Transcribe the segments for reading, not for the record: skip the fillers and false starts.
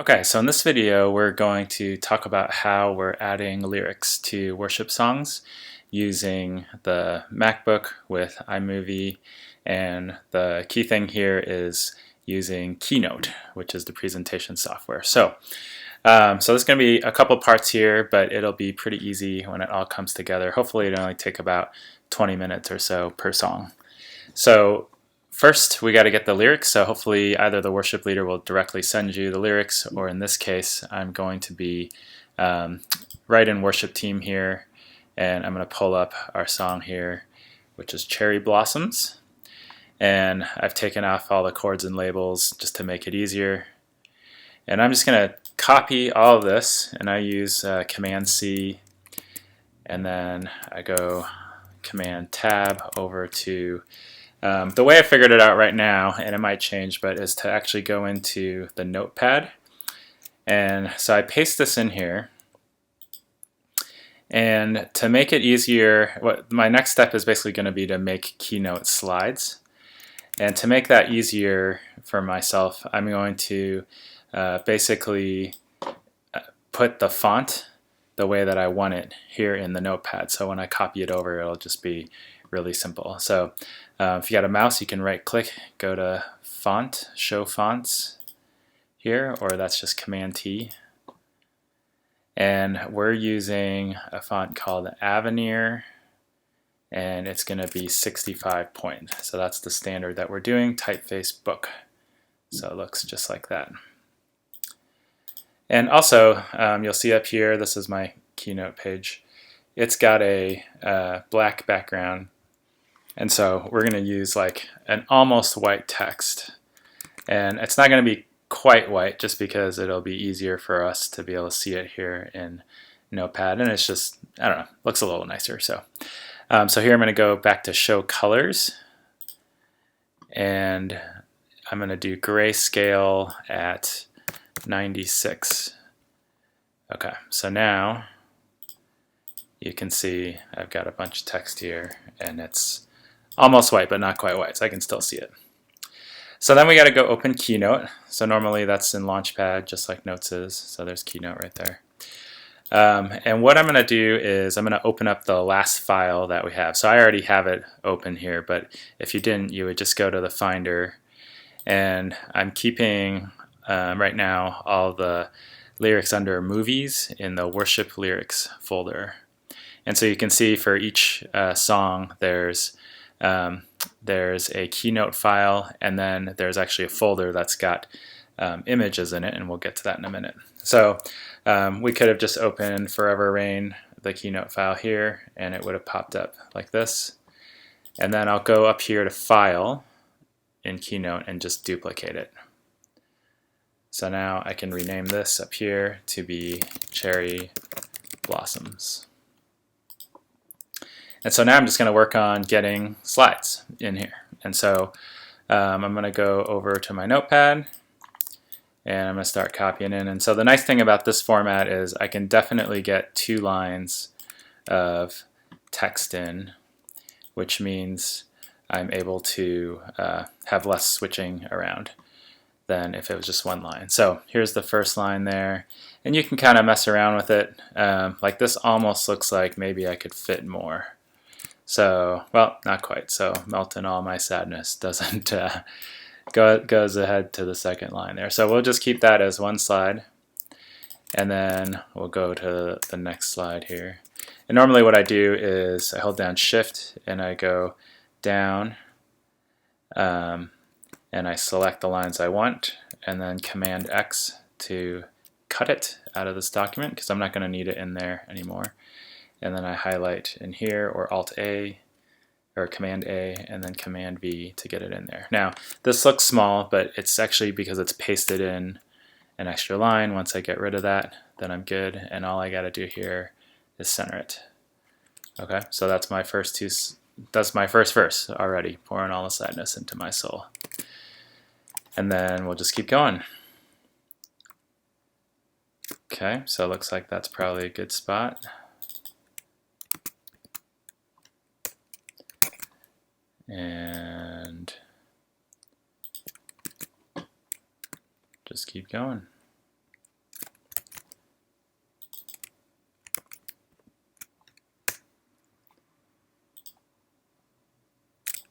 Okay, so in this video we're going to talk about how we're adding lyrics to worship songs using the MacBook with iMovie, and the key thing here is using Keynote, which is the presentation software. So there's going to be a couple parts here, but it'll be pretty easy when it all comes together. Hopefully it'll only take about 20 minutes or so per song. So first, we got to get the lyrics, so hopefully either the worship leader will directly send you the lyrics, or in this case, I'm going to be right in worship team here, and I'm going to pull up our song here, which is Cherry Blossoms, and I've taken off all the chords and labels just to make it easier, and I'm just going to copy all of this, and I use Command-C, and then I go Command-Tab over to the way I figured it out right now, and it might change, but is to actually go into the notepad. And so I paste this in here. And to make it easier, my next step is basically going to be to make Keynote slides. And to make that easier for myself, I'm going to basically put the font the way that I want it here in the notepad. So when I copy it over, it'll just be really simple. So if you got a mouse, you can right click, go to Font, Show Fonts here, or that's just Command T. And we're using a font called Avenir, and it's going to be 65 point. So that's the standard that we're doing, typeface book. So it looks just like that. And also, you'll see up here, this is my Keynote page. It's got a black background. And so we're going to use like an almost white text. And it's not going to be quite white just because it'll be easier for us to be able to see it here in Notepad. And it's just, I don't know, looks a little nicer. So here I'm going to go back to Show Colors. And I'm going to do grayscale at 96. Okay, so now you can see I've got a bunch of text here, and it's almost white, but not quite white, so I can still see it. So then we got to go open Keynote. So normally that's in Launchpad, just like Notes is. So there's Keynote right there. And what I'm going to do is I'm going to open up the last file that we have. So I already have it open here, but if you didn't, you would just go to the Finder. And I'm keeping, right now, all the lyrics under Movies in the Worship Lyrics folder. And so you can see for each song, there's a Keynote file, and then there's actually a folder that's got images in it, and we'll get to that in a minute. So we could have just opened Forever Rain, the Keynote file here, and it would have popped up like this. And then I'll go up here to File in Keynote and just duplicate it. So now I can rename this up here to be Cherry Blossoms. And so now I'm just going to work on getting slides in here. And so I'm going to go over to my notepad, and I'm going to start copying in. And so the nice thing about this format is I can definitely get 2 lines of text in, which means I'm able to have less switching around than if it was just 1 line. So here's the first line there, and you can kind of mess around with it. Like this almost looks like maybe I could fit more. So, well, not quite. So Melt in All My Sadness doesn't goes ahead to the second line there. So we'll just keep that as 1 slide, and then we'll go to the next slide here. And normally what I do is I hold down Shift and I go down, and I select the lines I want, and then Command X to cut it out of this document because I'm not going to need it in there anymore. And then I highlight in here, or Alt-A, or Command-A, and then Command-V to get it in there. Now, this looks small, but it's actually because it's pasted in an extra line. Once I get rid of that, then I'm good, and all I got to do here is center it. Okay, so that's my first verse already, pouring all the sadness into my soul. And then we'll just keep going. Okay, so it looks like that's probably a good spot. And just keep going.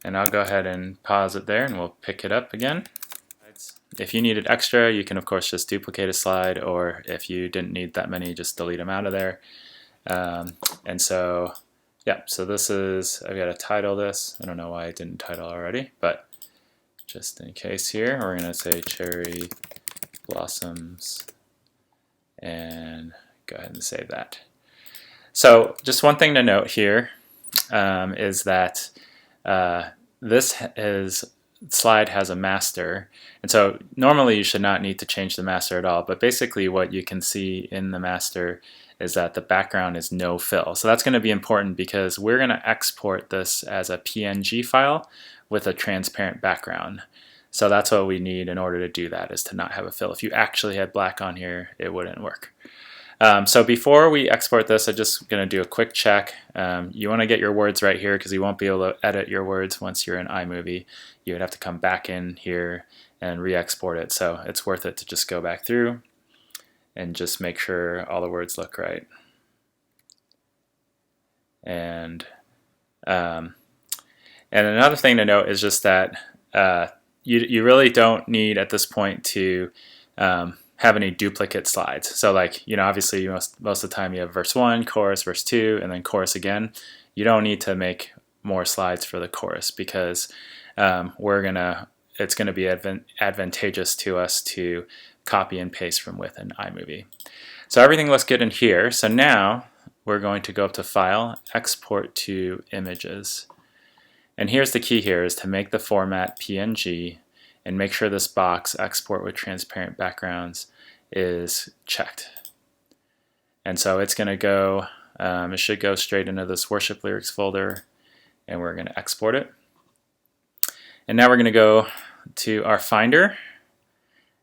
And I'll go ahead and pause it there and we'll pick it up again. If you needed extra, you can of course just duplicate a slide, or if you didn't need that many, just delete them out of there. And so, yeah, so this is, I've got to title this. I don't know why I didn't title already, but just in case here, we're going to say Cherry Blossoms and go ahead and save that. So just one thing to note here is that this slide has a master, and so normally you should not need to change the master at all, but basically what you can see in the master is that the background is no fill. So that's going to be important because we're going to export this as a PNG file with a transparent background. So that's what we need in order to do that, is to not have a fill. If you actually had black on here, it wouldn't work. So before we export this, I'm just going to do a quick check. You want to get your words right here because you won't be able to edit your words once you're in iMovie. You would have to come back in here and re-export it. So it's worth it to just go back through and just make sure all the words look right. And another thing to note is just that you really don't need at this point to have any duplicate slides. So like, obviously most of the time you have verse 1, chorus, verse 2, and then chorus again. You don't need to make more slides for the chorus because it's gonna be advantageous to us to copy and paste from within iMovie. So everything looks good in here. So now we're going to go up to File, Export to Images. And here's the key here, is to make the format PNG and make sure this box, Export with Transparent Backgrounds, is checked. And so it's going to go, it should go straight into this worship lyrics folder, and we're going to export it. And now we're going to go to our Finder,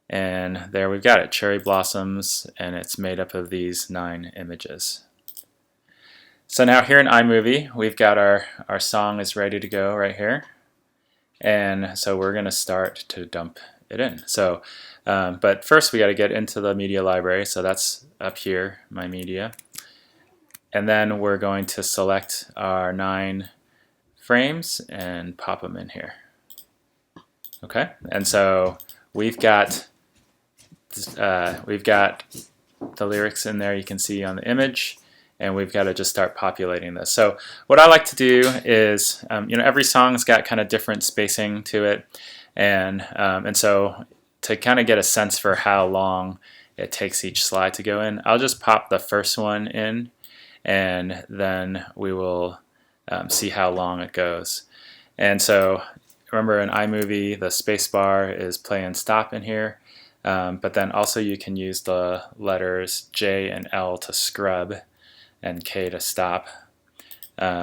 and there we've got it, Cherry Blossoms, and it's made up of these 9 images. So now here in iMovie, we've got our song is ready to go right here. And so we're going to start to dump it in. So, but first we got to get into the media library. So that's up here, My Media. And then we're going to select our 9 frames and pop them in here. Okay, and so we've got the lyrics in there you can see on the image, and we've got to just start populating this. So what I like to do is, every song's got kind of different spacing to it, and so to kind of get a sense for how long it takes each slide to go in, I'll just pop the first one in, and then we will see how long it goes. And so remember in iMovie, the space bar is play and stop in here, but then also you can use the letters J and L to scrub and K to stop.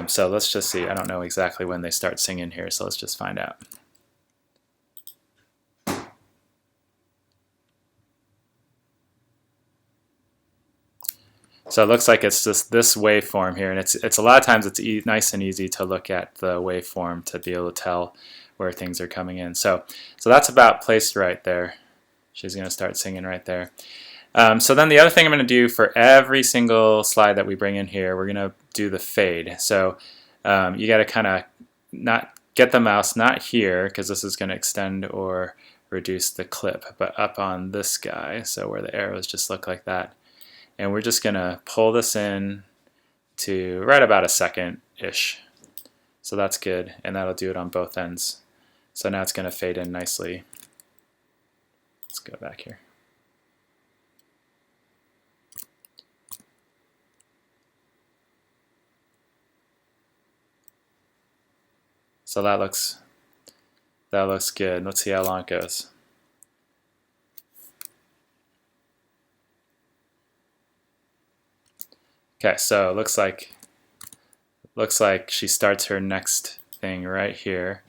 So let's just see. I don't know exactly when they start singing here, so let's just find out. So it looks like it's just this waveform here, and it's a lot of times it's nice and easy to look at the waveform to be able to tell where things are coming in. So that's about placed right there. She's going to start singing right there. So then the other thing I'm going to do for every single slide that we bring in here, we're going to do the fade. So you got to kind of not get the mouse not here, because this is going to extend or reduce the clip, but up on this guy, so where the arrows just look like that. And we're just going to pull this in to right about a second-ish. So that's good, and that'll do it on both ends. So now it's going to fade in nicely. Let's go back here. So that looks good. Let's see how long it goes. Okay, so it looks like she starts her next thing right here.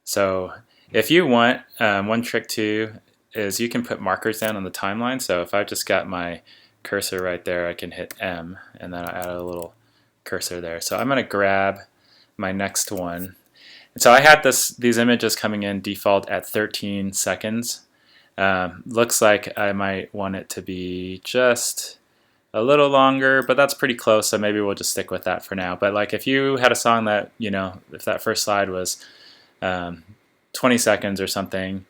So if you want, one trick too is you can put markers down on the timeline. So if I've just got my cursor right there, I can hit M, and then I'll add a little cursor there. So I'm going to grab my next one. And so I had these images coming in default at 13 seconds. Looks like I might want it to be just a little longer, but that's pretty close, so maybe we'll just stick with that for now. But like if you had a song that, if that first slide was 20 seconds or something,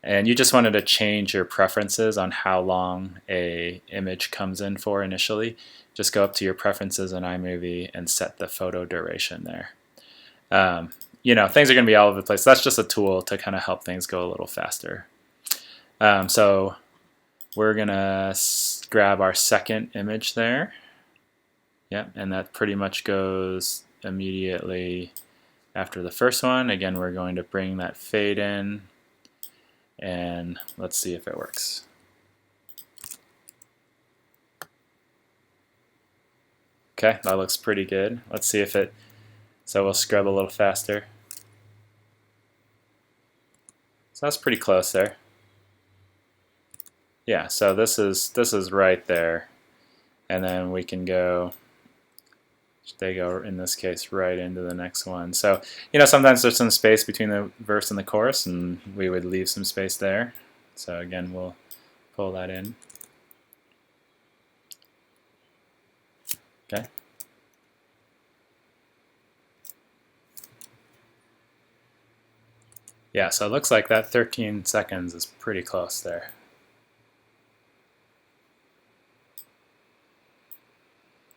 and you just wanted to change your preferences on how long a image comes in for initially, just go up to your preferences in iMovie and set the photo duration there. Things are going to be all over the place. That's just a tool to kind of help things go a little faster. So we're going to grab our second image there. Yep, and that pretty much goes immediately after the first one. Again, we're going to bring that fade in, and let's see if it works. Okay, that looks pretty good. Let's see if it, so we'll scrub a little faster. So that's pretty close there. Yeah, so this is right there, and then we can go, they go in this case right into the next one. So sometimes there's some space between the verse and the chorus, and we would leave some space there. So again, we'll pull that in. Okay. Yeah, so it looks like that 13 seconds is pretty close there.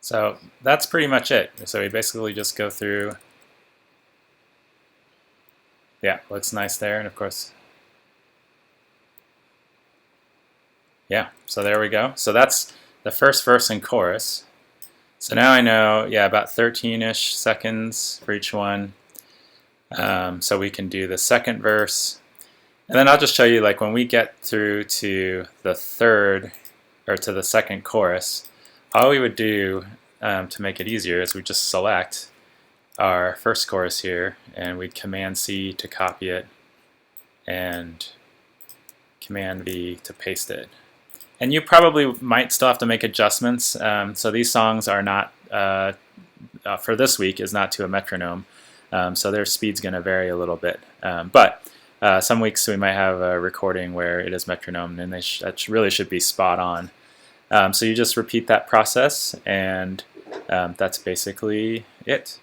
So that's pretty much it. So we basically just go through. Yeah, looks nice there, and of course, yeah, so there we go. So that's the first verse and chorus. So now I know, yeah, about 13-ish seconds for each one. So we can do the second verse. And then I'll just show you, like, when we get through to the third, or to the second chorus, all we would do to make it easier is we just select our first chorus here, and we'd Command-C to copy it, and Command-V to paste it. And you probably might still have to make adjustments. So these songs are not, for this week, is not to a metronome. So their speed's going to vary a little bit. But some weeks we might have a recording where it is metronome, and that really should be spot on. So you just repeat that process, and that's basically it.